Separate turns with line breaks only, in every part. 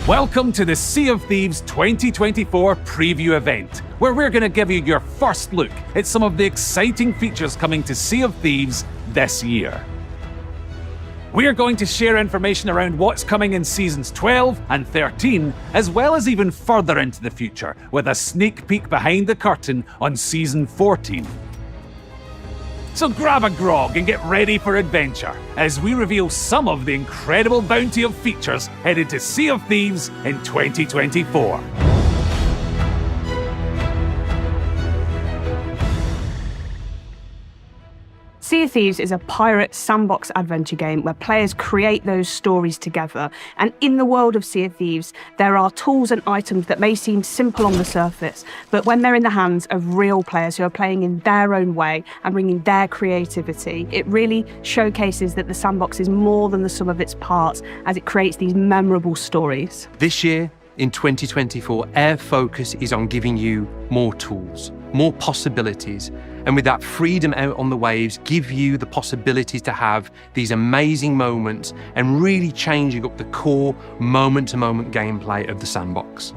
Welcome to the Sea of Thieves 2024 preview event, where we're going to give you your first look at some of the exciting features coming to Sea of Thieves this year. We're going to share information around what's coming in Seasons 12 and 13, as well as even further into the future, with a sneak peek behind the curtain on Season 14. So grab a grog and get ready for adventure as we reveal some of the incredible bounty of features headed to Sea of Thieves in 2024.
Sea of Thieves is a pirate sandbox adventure game where players create those stories together. And in the world of Sea of Thieves, there are tools and items that may seem simple on the surface, but when they're in the hands of real players who are playing in their own way and bringing their creativity, it really showcases that the sandbox is more than the sum of its parts as it creates these memorable stories.
This year, in 2024, our focus is on giving you more tools, more possibilities, and with that freedom out on the waves, give you the possibilities to have these amazing moments and really changing up the core moment-to-moment gameplay of the sandbox.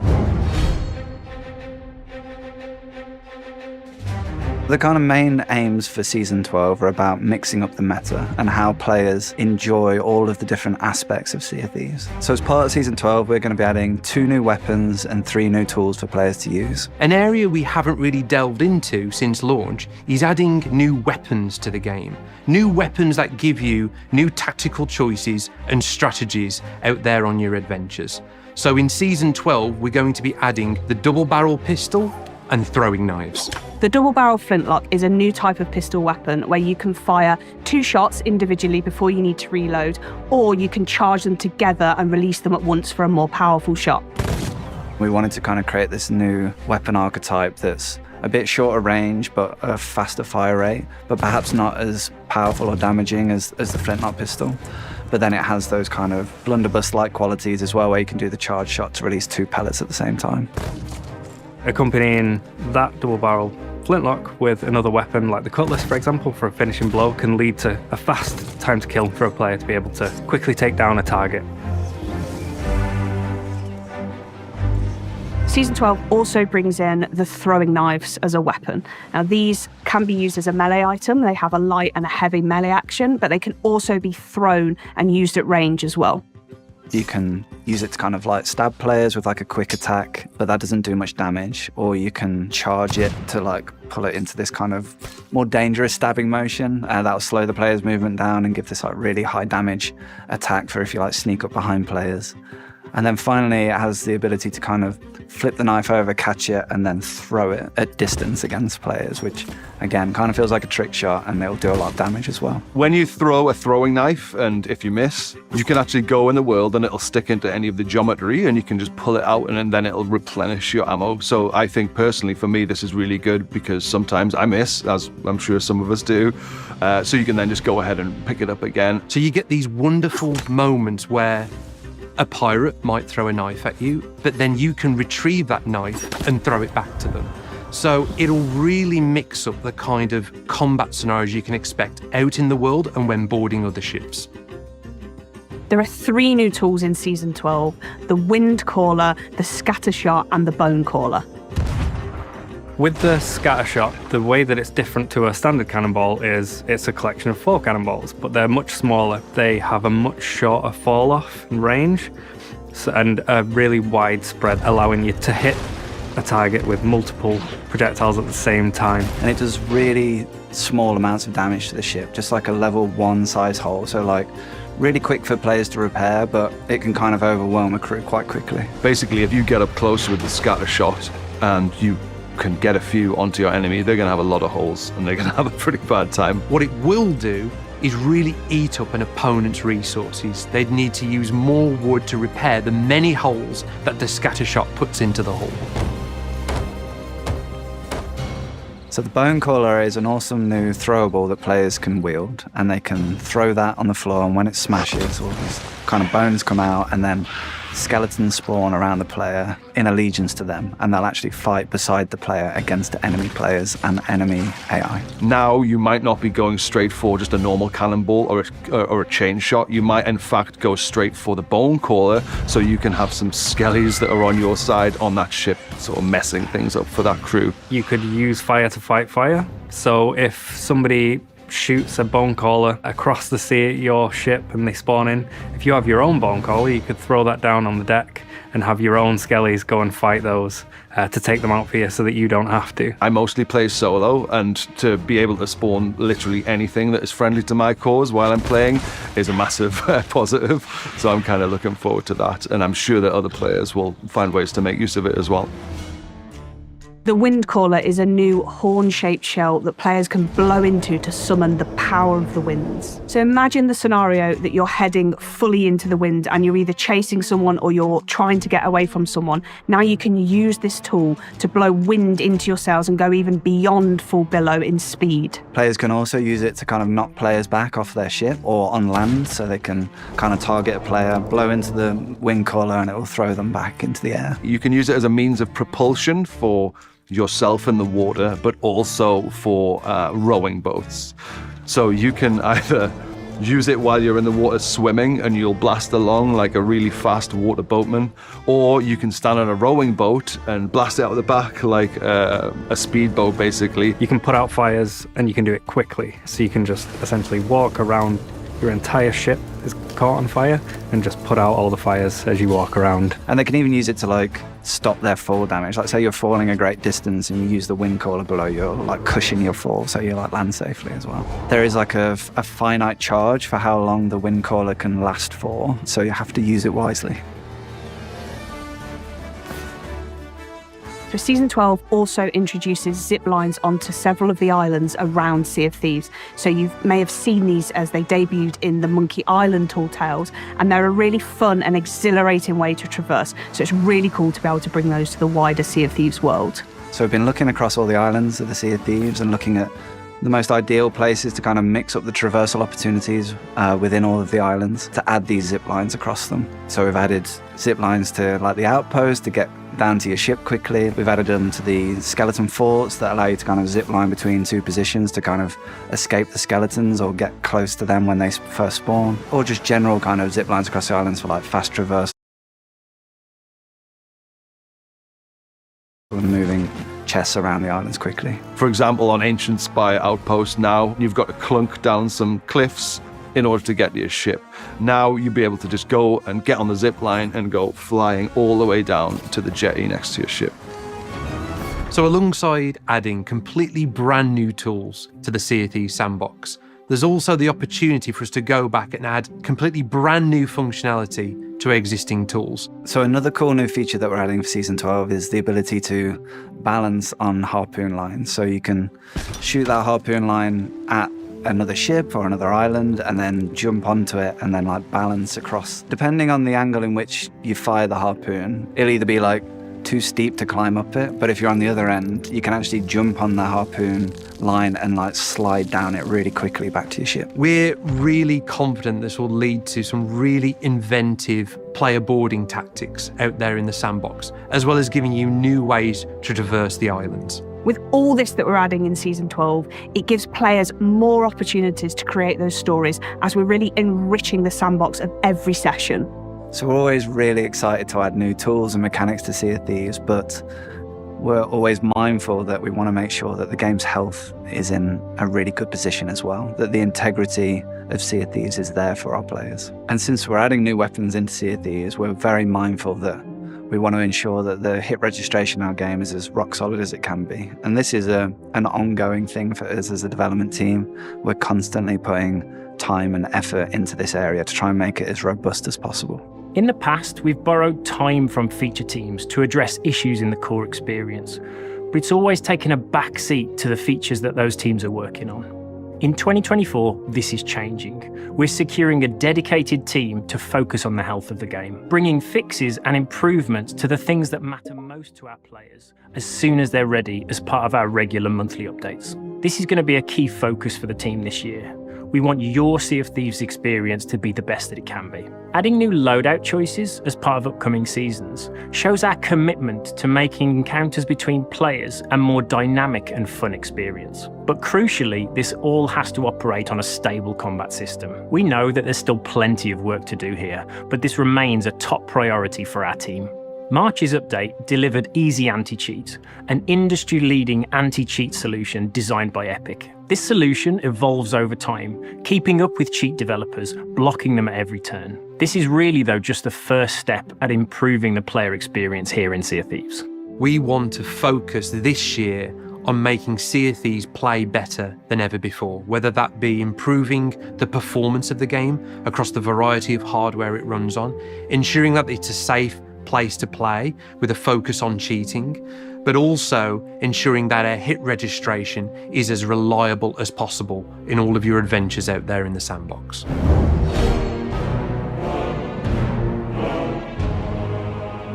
The kind of main aims for Season 12 are about mixing up the meta and how players enjoy all of the different aspects of Sea of Thieves. So as part of Season 12, we're going to be adding 2 new weapons and 3 new tools for players to use.
An area we haven't really delved into since launch is adding new weapons to the game. New weapons that give you new tactical choices and strategies out there on your adventures. So in Season 12, we're going to be adding the double barrel pistol and throwing knives.
The double-barrel flintlock is a new type of pistol weapon where you can fire 2 shots individually before you need to reload, or you can charge them together and release them at once for a more powerful shot.
We wanted to kind of create this new weapon archetype that's a bit shorter range, but a faster fire rate, but perhaps not as powerful or damaging as the flintlock pistol. But then it has those kind of blunderbuss-like qualities as well, where you can do the charge shot to release 2 pellets at the same time.
Accompanying that double-barrel flintlock with another weapon like the cutlass, for example, for a finishing blow can lead to a fast time to kill for a player to be able to quickly take down a target.
Season 12 also brings in the throwing knives as a weapon. Now, these can be used as a melee item. They have a light and a heavy melee action, but they can also be thrown and used at range as well.
You can use it to kind of like stab players with like a quick attack, but that doesn't do much damage. Or you can charge it to like pull it into this kind of more dangerous stabbing motion. That'll slow the player's movement down and give this like really high damage attack for if you like sneak up behind players. And then finally, it has the ability to kind of flip the knife over, catch it, and then throw it at distance against players, which, again, kind of feels like a trick shot, and it'll do a lot of damage as well.
When you throw a throwing knife, and if you miss, you can actually go in the world and it'll stick into any of the geometry, and you can just pull it out, and then it'll replenish your ammo. So I think, personally, for me, this is really good, because sometimes I miss, as I'm sure some of us do, so you can then just go ahead and pick it up again.
So you get these wonderful moments where a pirate might throw a knife at you, but then you can retrieve that knife and throw it back to them. So it'll really mix up the kind of combat scenarios you can expect out in the world and when boarding other ships.
There are 3 new tools in Season 12, the Wind Caller, the Scatter Shot, and the Bone Caller.
With the scatter shot, the way that it's different to a standard cannonball is it's a collection of 4 cannonballs, but they're much smaller. They have a much shorter fall off in range and a really wide spread, allowing you to hit a target with multiple projectiles at the same time.
And it does really small amounts of damage to the ship, just like a level 1 size hole. So like really quick for players to repair, but it can kind of overwhelm a crew quite quickly.
Basically, if you get up close with the scatter shot and you can get a few onto your enemy, they're going to have a lot of holes and they're going to have a pretty bad time.
What it will do is really eat up an opponent's resources. They'd need to use more wood to repair the many holes that the scatter shot puts into the hull.
So the Bone Caller is an awesome new throwable that players can wield, and they can throw that on the floor, and when it smashes, all these kind of bones come out, and then skeletons spawn around the player in allegiance to them, and they'll actually fight beside the player against enemy players and enemy AI.
Now you might not be going straight for just a normal cannonball or a chain shot. You might in fact go straight for the bone caller, so you can have some skellies that are on your side on that ship, sort of messing things up for that crew.
You could use fire to fight fire. So if somebody shoots a bone caller across the sea at your ship and they spawn in, if you have your own bone caller, you could throw that down on the deck and have your own skellies go and fight those to take them out for you so that you don't have to.
I mostly play solo, and to be able to spawn literally anything that is friendly to my cause while I'm playing is a massive positive. So I'm kind of looking forward to that, and I'm sure that other players will find ways to make use of it as well.
The Wind Caller is a new horn-shaped shell that players can blow into to summon the power of the winds. So imagine the scenario that you're heading fully into the wind and you're either chasing someone or you're trying to get away from someone. Now you can use this tool to blow wind into your sails and go even beyond full billow in speed.
Players can also use it to kind of knock players back off their ship or on land, so they can kind of target a player, blow into the Wind Caller, and it will throw them back into the air.
You can use it as a means of propulsion for yourself in the water, but also for rowing boats. So you can either use it while you're in the water swimming and you'll blast along like a really fast water boatman, or you can stand on a rowing boat and blast it out of the back like a speedboat, basically.
You can put out fires and you can do it quickly. So you can just essentially walk around, your entire ship is caught on fire, and just put out all the fires as you walk around.
And they can even use it to like stop their fall damage. Like say you're falling a great distance and you use the Wind Caller below you, like cushion your fall so you like land safely as well. There is like a finite charge for how long the Wind Caller can last for, so you have to use it wisely.
So Season 12 also introduces zip lines onto several of the islands around Sea of Thieves. So you may have seen these as they debuted in the Monkey Island Tall Tales, and they're a really fun and exhilarating way to traverse. So it's really cool to be able to bring those to the wider Sea of Thieves world.
So we've been looking across all the islands of the Sea of Thieves and looking at the most ideal places to kind of mix up the traversal opportunities within all of the islands to add these zip lines across them. So we've added zip lines to like the outpost to get down to your ship quickly. We've added them to the skeleton forts that allow you to kind of zip line between two positions to kind of escape the skeletons or get close to them when they first spawn, or just general kind of zip lines across the islands for like fast traverse and moving chests around the islands quickly.
For example, on Ancient Spire Outpost now, you've got to clunk down some cliffs in order to get to your ship. Now you'll be able to just go and get on the zip line and go flying all the way down to the jetty next to your ship.
So alongside adding completely brand new tools to the Sea of Thieves sandbox, there's also the opportunity for us to go back and add completely brand new functionality to existing tools.
So another cool new feature that we're adding for Season 12 is the ability to balance on harpoon lines. So you can shoot that harpoon line at another ship or another island and then jump onto it and then like balance across. Depending on the angle in which you fire the harpoon, it'll either be like too steep to climb up it, but if you're on the other end, you can actually jump on the harpoon line and like slide down it really quickly back to your ship.
We're really confident this will lead to some really inventive player boarding tactics out there in the sandbox, as well as giving you new ways to traverse the islands.
With all this that we're adding in Season 12, it gives players more opportunities to create those stories as we're really enriching the sandbox of every session.
So we're always really excited to add new tools and mechanics to Sea of Thieves, but we're always mindful that we want to make sure that the game's health is in a really good position as well, that the integrity of Sea of Thieves is there for our players. And since we're adding new weapons into Sea of Thieves, we're very mindful that we want to ensure that the hit registration in our game is as rock solid as it can be. And this is an ongoing thing for us as a development team. We're constantly putting time and effort into this area to try and make it as robust as possible.
In the past, we've borrowed time from feature teams to address issues in the core experience, but it's always taken a back seat to the features that those teams are working on. In 2024, this is changing. We're securing a dedicated team to focus on the health of the game, bringing fixes and improvements to the things that matter most to our players as soon as they're ready as part of our regular monthly updates. This is going to be a key focus for the team this year. We want your Sea of Thieves experience to be the best that it can be. Adding new loadout choices as part of upcoming seasons shows our commitment to making encounters between players a more dynamic and fun experience. But crucially, this all has to operate on a stable combat system. We know that there's still plenty of work to do here, but this remains a top priority for our team. March's update delivered Easy Anti-Cheat, an industry-leading anti-cheat solution designed by Epic. This solution evolves over time, keeping up with cheat developers, blocking them at every turn. This is really, though, just the first step at improving the player experience here in Sea of Thieves.
We want to focus this year on making Sea of Thieves play better than ever before, whether that be improving the performance of the game across the variety of hardware it runs on, ensuring that it's a safe place to play with a focus on cheating, but also ensuring that our hit registration is as reliable as possible in all of your adventures out there in the sandbox.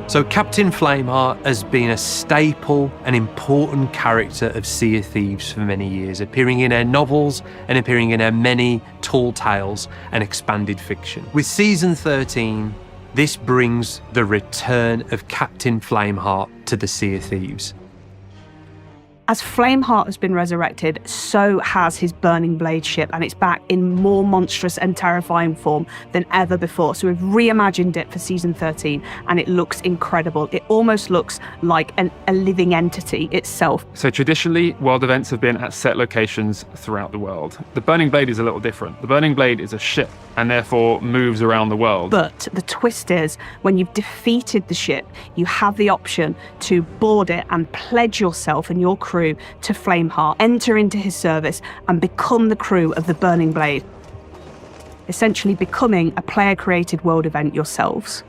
So Captain Flameheart has been a staple and important character of Sea of Thieves for many years, appearing in our novels and appearing in our many tall tales and expanded fiction. With Season 13, this brings the return of Captain Flameheart to the Sea of Thieves.
As Flameheart has been resurrected, so has his Burning Blade ship, and it's back in more monstrous and terrifying form than ever before. So we've reimagined it for Season 13, and it looks incredible. It almost looks like a living entity itself.
So traditionally, world events have been at set locations throughout the world. The Burning Blade is a little different. The Burning Blade is a ship, and therefore moves around the world.
But the twist is, when you've defeated the ship, you have the option to board it and pledge yourself and your crew to Flameheart, enter into his service and become the crew of the Burning Blade, essentially becoming a player-created world event yourselves.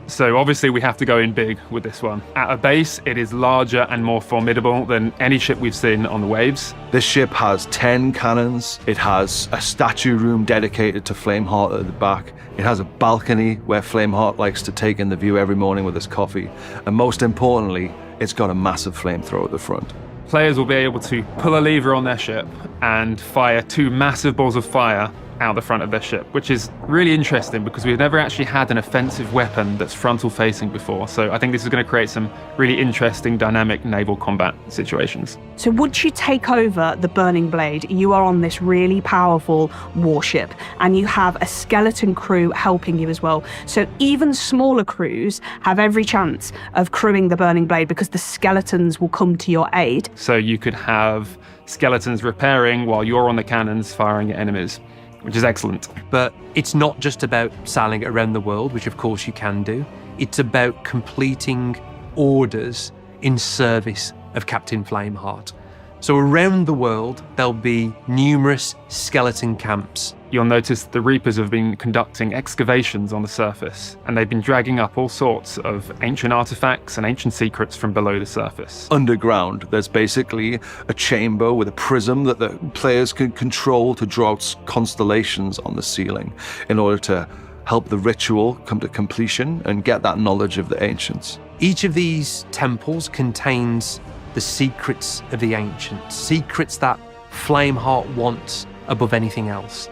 So obviously we have to go in big with this one. At a base, it is larger and more formidable than any ship we've seen on the waves.
This ship has 10 cannons. It has a statue room dedicated to Flameheart at the back. It has a balcony where Flameheart likes to take in the view every morning with his coffee. And most importantly, it's got a massive flamethrower at the front.
Players will be able to pull a lever on their ship and fire 2 massive balls of fire out the front of their ship, which is really interesting because we've never actually had an offensive weapon that's frontal facing before. So I think this is going to create some really interesting dynamic naval combat situations.
So once you take over the Burning Blade, you are on this really powerful warship, and you have a skeleton crew helping you as well. So even smaller crews have every chance of crewing the Burning Blade because the skeletons will come to your aid.
So you could have skeletons repairing while you're on the cannons firing at enemies, which is excellent.
But it's not just about sailing around the world, which of course you can do. It's about completing orders in service of Captain Flameheart. So around the world, there'll be numerous skeleton camps.
You'll notice the Reapers have been conducting excavations on the surface, and they've been dragging up all sorts of ancient artifacts and ancient secrets from below the surface.
Underground, there's basically a chamber with a prism that the players can control to draw out constellations on the ceiling in order to help the ritual come to completion and get that knowledge of the ancients.
Each of these temples contains the secrets of the ancients, secrets that Flameheart wants above anything else.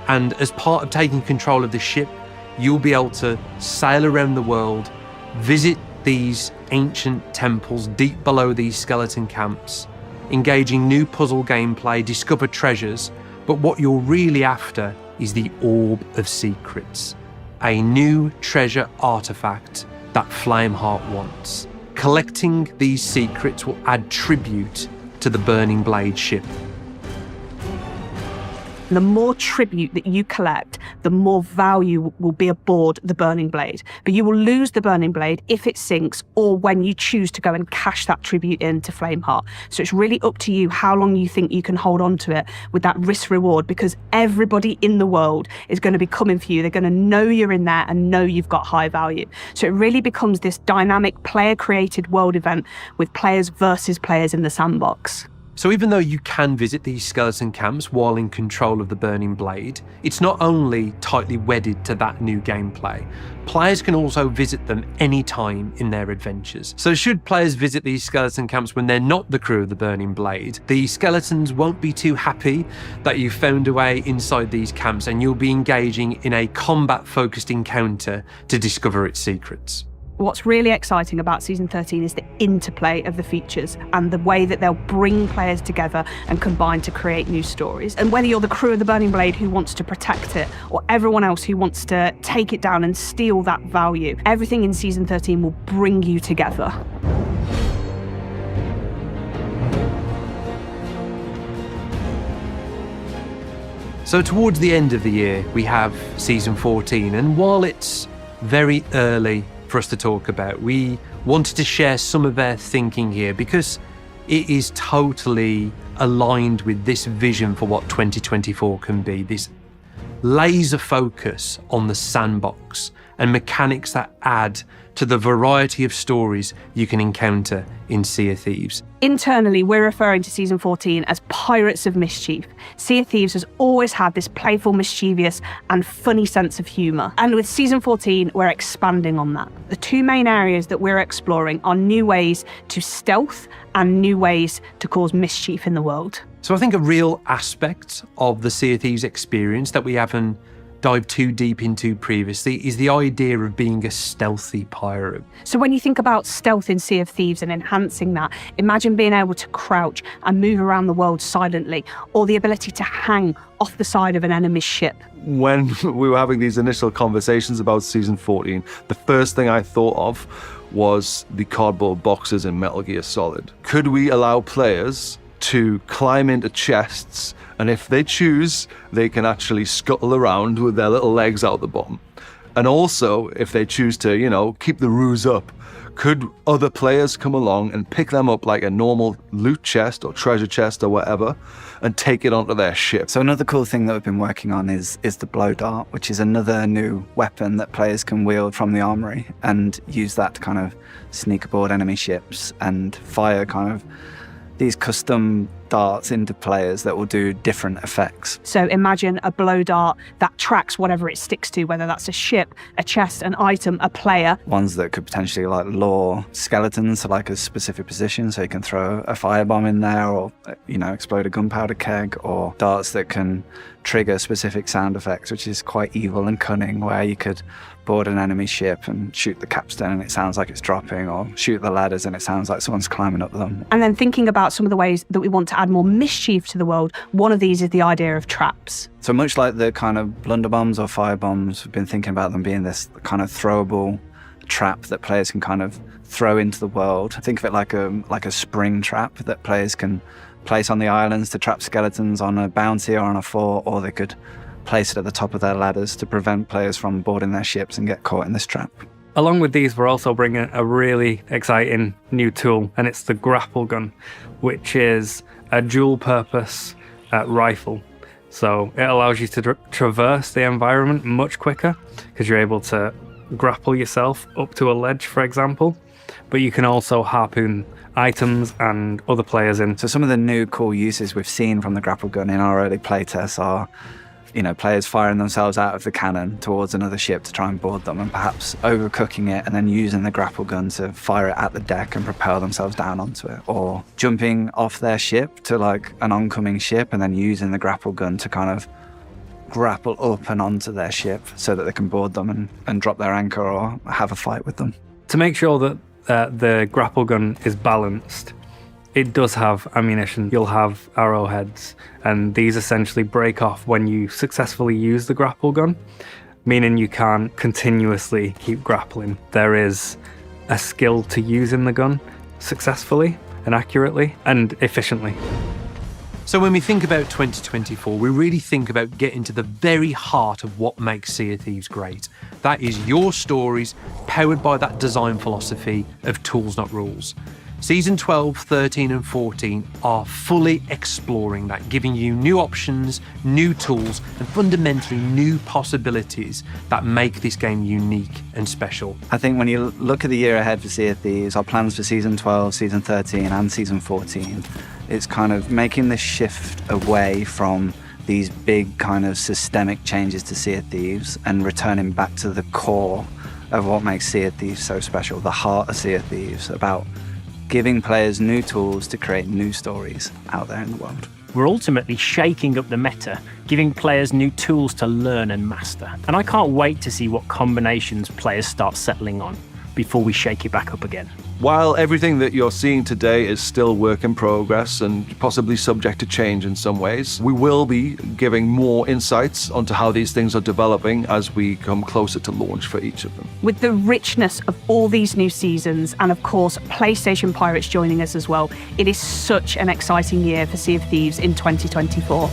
And as part of taking control of the ship, you'll be able to sail around the world, visit these ancient temples deep below these skeleton camps, engaging new puzzle gameplay, discover treasures, but what you're really after is the Orb of Secrets, a new treasure artifact that Flameheart wants. Collecting these secrets will add tribute to the Burning Blade ship.
The more tribute that you collect, the more value will be aboard the Burning Blade. But you will lose the Burning Blade if it sinks or when you choose to go and cash that tribute in to Flameheart. So it's really up to you how long you think you can hold on to it with that risk reward, because everybody in the world is going to be coming for you. They're going to know you're in there and know you've got high value. So it really becomes this dynamic player-created world event with players versus players in the sandbox.
So even though you can visit these skeleton camps while in control of the Burning Blade, it's not only tightly wedded to that new gameplay. Players can also visit them anytime in their adventures. So should players visit these skeleton camps when they're not the crew of the Burning Blade, the skeletons won't be too happy that you found a way inside these camps, and you'll be engaging in a combat-focused encounter to discover its secrets.
What's really exciting about Season 13 is the interplay of the features and the way that they'll bring players together and combine to create new stories. And whether you're the crew of the Burning Blade who wants to protect it, or everyone else who wants to take it down and steal that value, everything in Season 13 will bring you together.
So towards the end of the year, we have Season 14, and while it's very early for us to talk about, we wanted to share some of our thinking here because it is totally aligned with this vision for what 2024 can be, this laser focus on the sandbox and mechanics that add to the variety of stories you can encounter in Sea of Thieves.
Internally, we're referring to Season 14 as Pirates of Mischief. Sea of Thieves has always had this playful, mischievous, and funny sense of humour. And with Season 14, we're expanding on that. The two main areas that we're exploring are new ways to stealth and new ways to cause mischief in the world.
So I think a real aspect of the Sea of Thieves experience that we haven't dived too deep into previously is the idea of being a stealthy pirate.
So when you think about stealth in Sea of Thieves and enhancing that, imagine being able to crouch and move around the world silently, or the ability to hang off the side of an enemy's ship.
When we were having these initial conversations about Season 14, the first thing I thought of was the cardboard boxes in Metal Gear Solid. Could we allow players to climb into chests, and if they choose, they can actually scuttle around with their little legs out the bottom? And also, if they choose to, keep the ruse up, could other players come along and pick them up like a normal loot chest or treasure chest or whatever and take it onto their ship?
So another cool thing that we've been working on is the blow dart, which is another new weapon that players can wield from the armory and use that to kind of sneak aboard enemy ships and fire kind of these custom darts into players that will do different effects.
So imagine a blow dart that tracks whatever it sticks to, whether that's a ship, a chest, an item, a player.
Ones that could potentially lure skeletons to a specific position, so you can throw a firebomb in there, or explode a gunpowder keg, or darts that can trigger specific sound effects, which is quite evil and cunning, where you could board an enemy ship and shoot the capstan and it sounds like it's dropping, or shoot the ladders and it sounds like someone's climbing up them.
And then thinking about some of the ways that we want to add more mischief to the world, one of these is the idea of traps.
So much like the kind of blunderbombs or firebombs, we've been thinking about them being this kind of throwable trap that players can kind of throw into the world. Think of it like a spring trap that players can place on the islands to trap skeletons on a bounty or on a fort, or they could place it at the top of their ladders to prevent players from boarding their ships and get caught in this trap.
Along with these, we're also bringing a really exciting new tool, and it's the grapple gun, which is a dual-purpose rifle. So it allows you to traverse the environment much quicker because you're able to grapple yourself up to a ledge, for example, but you can also harpoon items and other players in.
So some of the new cool uses we've seen from the grapple gun in our early playtests are players firing themselves out of the cannon towards another ship to try and board them, and perhaps overcooking it and then using the grapple gun to fire it at the deck and propel themselves down onto it. Or jumping off their ship to an oncoming ship and then using the grapple gun to kind of grapple up and onto their ship so that they can board them and drop their anchor or have a fight with them.
To make sure that the grapple gun is balanced, it does have ammunition. You'll have arrowheads, and these essentially break off when you successfully use the grapple gun, meaning you can't continuously keep grappling. There is a skill to using the gun successfully and accurately and efficiently.
So when we think about 2024, we really think about getting to the very heart of what makes Sea of Thieves great. That is your stories, powered by that design philosophy of tools, not rules. Season 12, 13 and 14 are fully exploring that, giving you new options, new tools, and fundamentally new possibilities that make this game unique and special.
I think when you look at the year ahead for Sea of Thieves, our plans for Season 12, Season 13 and Season 14 It's kind of making the shift away from these big kind of systemic changes to Sea of Thieves and returning back to the core of what makes Sea of Thieves so special, the heart of Sea of Thieves, about giving players new tools to create new stories out there in the world.
We're ultimately shaking up the meta, giving players new tools to learn and master. And I can't wait to see what combinations players start settling on before we shake it back up again.
While everything that you're seeing today is still work in progress and possibly subject to change in some ways, we will be giving more insights onto how these things are developing as we come closer to launch for each of them.
With the richness of all these new seasons, and of course PlayStation Pirates joining us as well, it is such an exciting year for Sea of Thieves in 2024.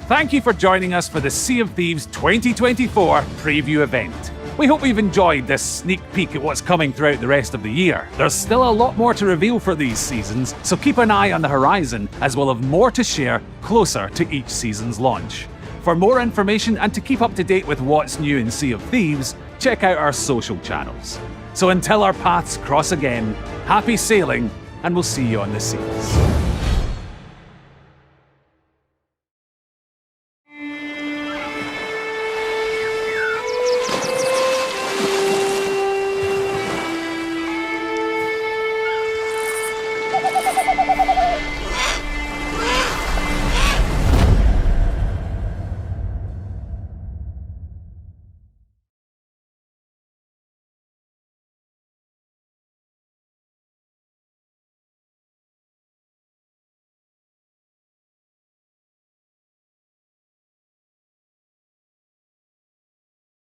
Thank you for joining us for the Sea of Thieves 2024 preview event. We hope you've enjoyed this sneak peek at what's coming throughout the rest of the year. There's still a lot more to reveal for these seasons, so keep an eye on the horizon as we'll have more to share closer to each season's launch. For more information and to keep up to date with what's new in Sea of Thieves, check out our social channels. So until our paths cross again, happy sailing, and we'll see you on the seas.